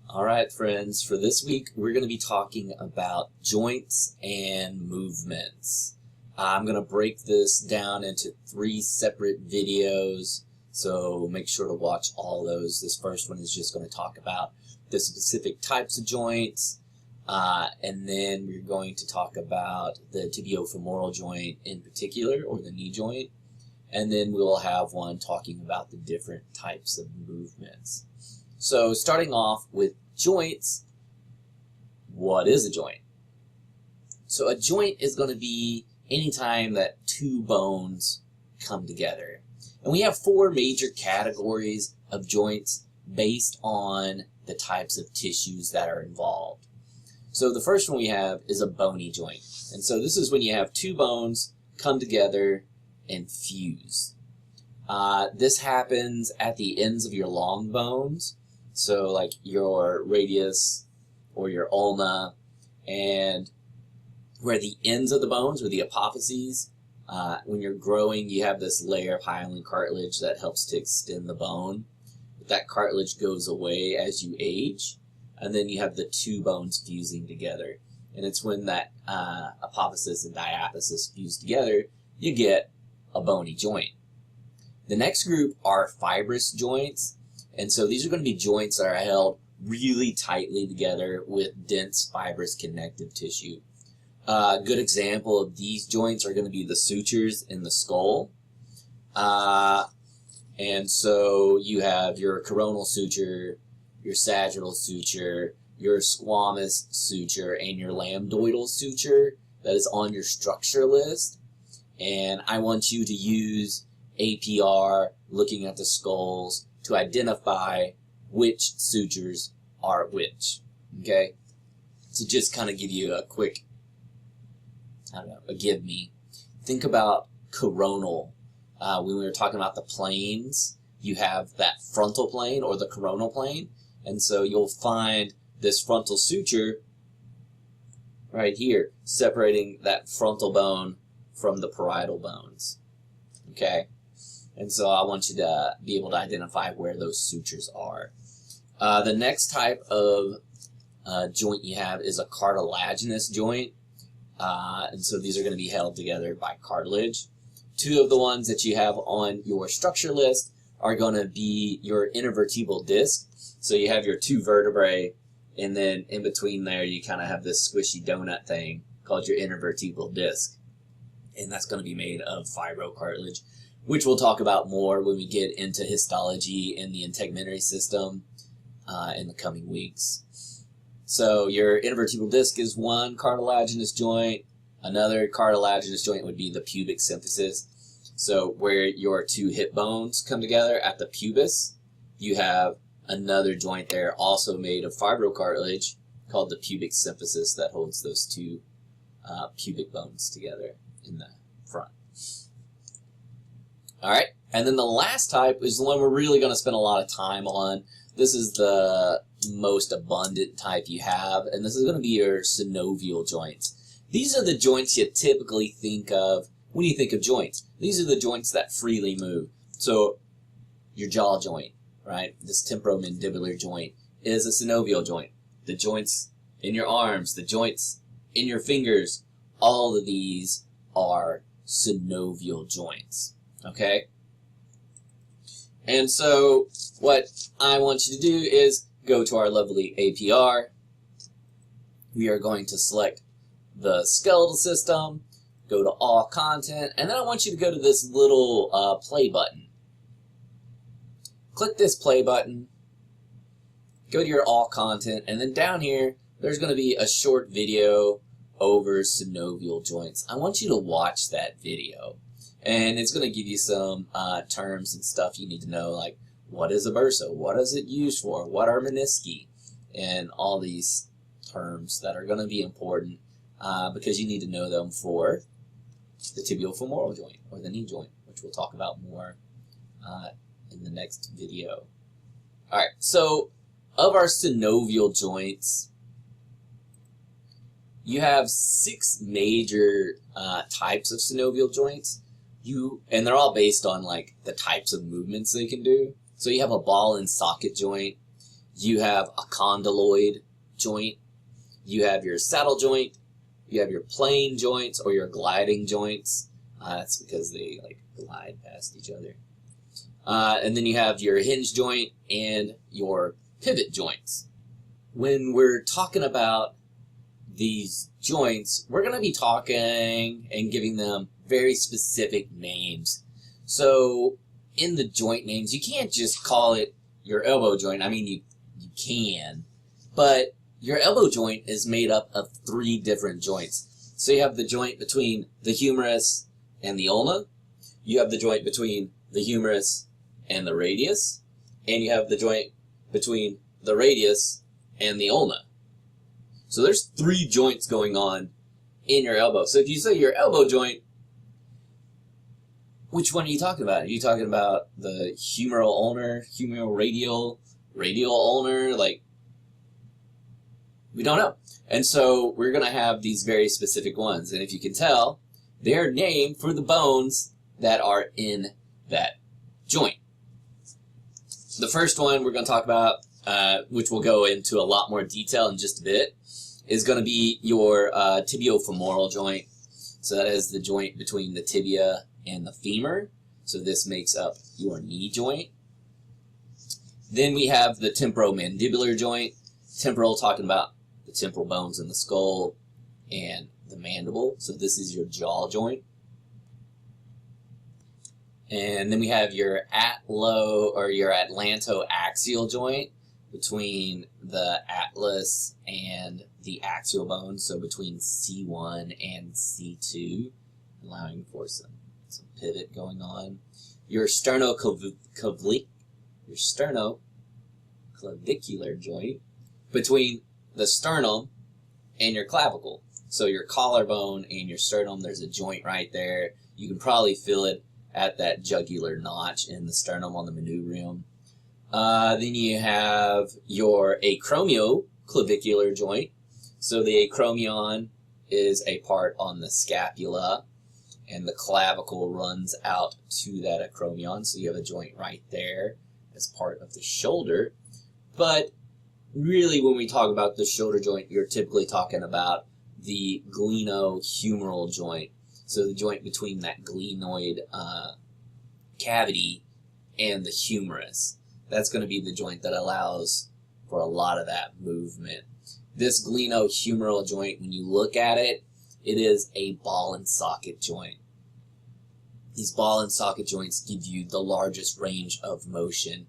All right, friends, for this week, we're going to be talking about joints and movements. I'm going to break this down into 3 separate videos, so make sure to watch all those. This first one is just going to talk about the specific types of joints, and then we're going to talk about the tibiofemoral joint in particular, or the knee joint, and then we'll have one talking about the different types of movements. So starting off with joints, what is a joint? So a joint is going to be any time that 2 bones come together. And we have 4 major categories of joints based on the types of tissues that are involved. So the first one we have is a bony joint. And so this is when you have 2 bones come together and fuse. This happens at the ends of your long bones. So like your radius or your ulna, and where the ends of the bones, or the apophyses, when you're growing, you have this layer of hyaline cartilage that helps to extend the bone. But that cartilage goes away as you age, and then you have the 2 bones fusing together. And it's when that apophysis and diaphysis fuse together, you get a bony joint. The next group are fibrous joints. And so these are going to be joints that are held really tightly together with dense fibrous connective tissue. A good example of these joints are going to be the sutures in the skull. And so you have your coronal suture, your sagittal suture, your squamous suture, and your lambdoidal suture that is on your structure list. And I want you to use APR, looking at the skulls, to identify which sutures are which, okay? To just kind of give you a quick, a give me. Think about coronal. When we were talking about the planes, you have that frontal plane or the coronal plane, and so you'll find this frontal suture right here, separating that frontal bone from the parietal bones, okay? And so I want you to be able to identify where those sutures are. The next type of joint you have is a cartilaginous joint. And so these are going to be held together by cartilage. 2 of the ones that you have on your structure list are going to be your intervertebral disc. So you have your 2 vertebrae, and then in between there you kind of have this squishy donut thing called your intervertebral disc. And that's going to be made of fibrocartilage, which we'll talk about more when we get into histology and the integumentary system in the coming weeks. So your intervertebral disc is one cartilaginous joint. Another cartilaginous joint would be the pubic symphysis. So where your 2 hip bones come together at the pubis, you have another joint there also made of fibrocartilage called the pubic symphysis that holds those 2 pubic bones together in the front. All right, and then the last type is the one we're really going to spend a lot of time on. This is the most abundant type you have, and this is going to be your synovial joints. These are the joints you typically think of when you think of joints. These are the joints that freely move. So your jaw joint, right, this temporomandibular joint, is a synovial joint. The joints in your arms, the joints in your fingers, all of these are synovial joints. Okay? And so what I want you to do is go to our lovely APR. We are going to select the skeletal system, go to all content, and then I want you to go to this little play button. Click this play button, go to your all content, and then down here there's going to be a short video over synovial joints. I want you to watch that video. And it's going to give you some terms and stuff you need to know, like what is a bursa, what is it used for, what are menisci, and all these terms that are going to be important because you need to know them for the tibiofemoral joint or the knee joint, which we'll talk about more in the next video. All right, so of our synovial joints, you have 6 major types of synovial joints. And they're all based on like the types of movements they can do. So you have a ball and socket joint, You have a condyloid joint. You have your saddle joint. You have your plane joints or your gliding joints. That's because they like glide past each other. And then you have your hinge joint and your pivot joints. When we're talking about these joints, we're going to be talking and giving them very specific names. So in the joint names, you can't just call it your elbow joint. I mean, you can, but your elbow joint is made up of 3 different joints. So you have the joint between the humerus and the ulna. You have the joint between the humerus and the radius. And you have the joint between the radius and the ulna. So there's 3 joints going on in your elbow. So if you say your elbow joint, which one are you talking about? Are you talking about the humeral ulnar, humeral radial ulnar? Like, we don't know. And so we're going to have these very specific ones. And if you can tell, they're named for the bones that are in that joint. The first one we're going to talk about, which we'll go into a lot more detail in just a bit, is going to be your tibiofemoral joint. So that is the joint between the tibia and the femur. So this makes up your knee joint. Then we have the temporomandibular joint. Temporal, talking about the temporal bones in the skull and the mandible. So this is your jaw joint. And then we have your atlantoaxial joint between the atlas and the axial bones, so between C1 and C2, allowing for some pivot going on. Your sternoclavicular joint between the sternum and your clavicle. So your collarbone and your sternum, there's a joint right there. You can probably feel it at that jugular notch in the sternum on the manubrium. Then you have your acromioclavicular joint. So the acromion is a part on the scapula, and the clavicle runs out to that acromion. So you have a joint right there as part of the shoulder. But really, when we talk about the shoulder joint, you're typically talking about the glenohumeral joint. So the joint between that glenoid cavity and the humerus. That's going to be the joint that allows for a lot of that movement. This glenohumeral joint, when you look at it, it is a ball and socket joint. These ball and socket joints give you the largest range of motion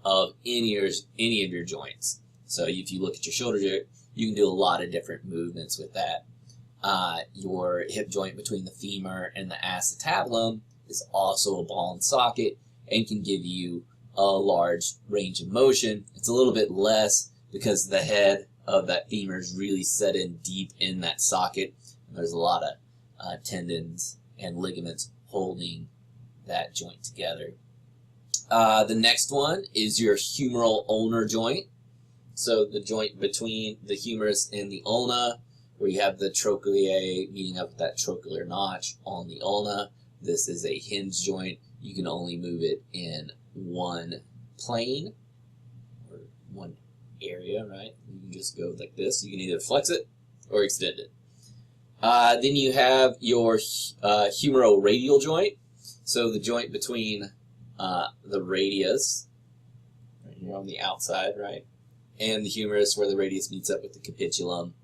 of any of your joints. So if you look at your shoulder joint, you can do a lot of different movements with that. Your hip joint between the femur and the acetabulum is also a ball and socket and can give you a large range of motion. It's a little bit less because the head of that femur is really set in deep in that socket. And there's a lot of tendons and ligaments holding that joint together. The next one is your humeral ulnar joint. So the joint between the humerus and the ulna, where you have the trochleae meeting up with that trochlear notch on the ulna. This is a hinge joint. You can only move it in one plane or one area, right? You can just go like this. You can either flex it or extend it. Then you have your humeroradial joint. So the joint between the radius, right here on the outside, right, and the humerus, where the radius meets up with the capitulum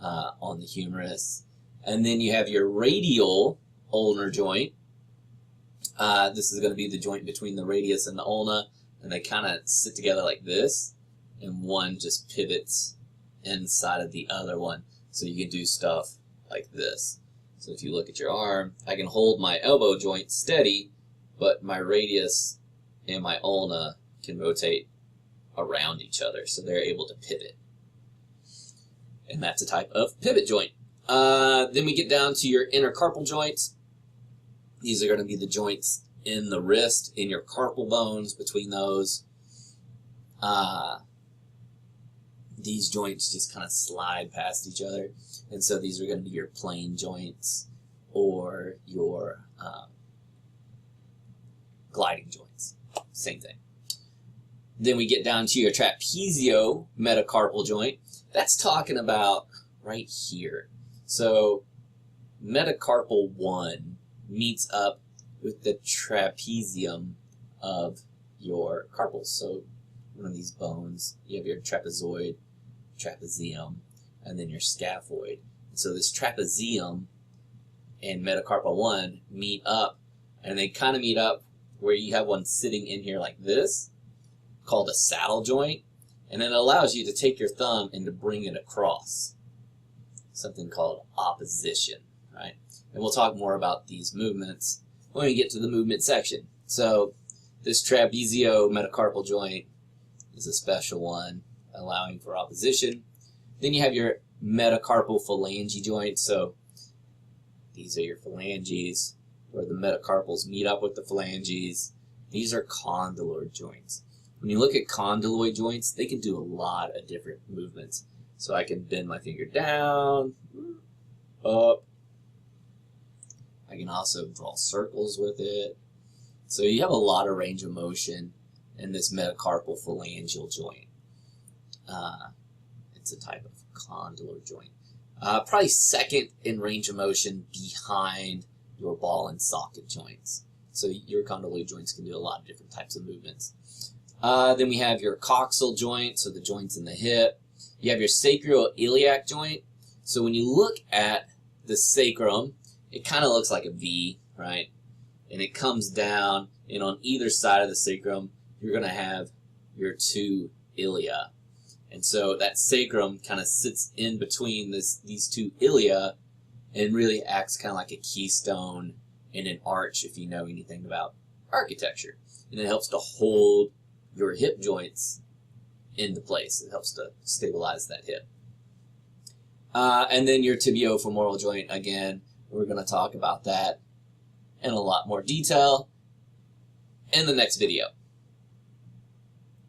on the humerus. And then you have your radial ulnar joint. This is going to be the joint between the radius and the ulna, and they kind of sit together like this, and one just pivots inside of the other one. So you can do stuff like this. So if you look at your arm, I can hold my elbow joint steady, but my radius and my ulna can rotate around each other, so they're able to pivot. And that's a type of pivot joint. Then we get down to your intercarpal joints. These are going to be the joints in the wrist, in your carpal bones, between those. These joints just kind of slide past each other. And so these are going to be your plane joints or your gliding joints. Same thing. Then we get down to your trapezio metacarpal joint. That's talking about right here. So metacarpal 1 meets up with the trapezium of your carpals. So one of these bones, you have your trapezoid, trapezium, and then your scaphoid. So this trapezium and metacarpal 1 meet up, and they kind of meet up where you have one sitting in here like this, called a saddle joint, and then it allows you to take your thumb and to bring it across, something called opposition, right? And we'll talk more about these movements when we get to the movement section. So this trapezio metacarpal joint is a special one, allowing for opposition. Then you have your metacarpal phalange joint. So these are your phalanges, where the metacarpals meet up with the phalanges. These are condyloid joints. When you look at condyloid joints, they can do a lot of different movements. So I can bend my finger down, up. I can also draw circles with it. So you have a lot of range of motion in this metacarpal phalangeal joint. It's a type of condyloid joint. Probably second in range of motion behind your ball and socket joints. So your condyloid joints can do a lot of different types of movements. Then we have your coxal joint, so the joints in the hip. You have your sacroiliac joint. So when you look at the sacrum, it kind of looks like a V, right? And it comes down, and on either side of the sacrum, you're going to have your two ilia. And so that sacrum kind of sits in between these two ilia and really acts kind of like a keystone in an arch, if you know anything about architecture. And it helps to hold your hip joints into place. It helps to stabilize that hip. And then your tibiofemoral joint, again, we're going to talk about that in a lot more detail in the next video.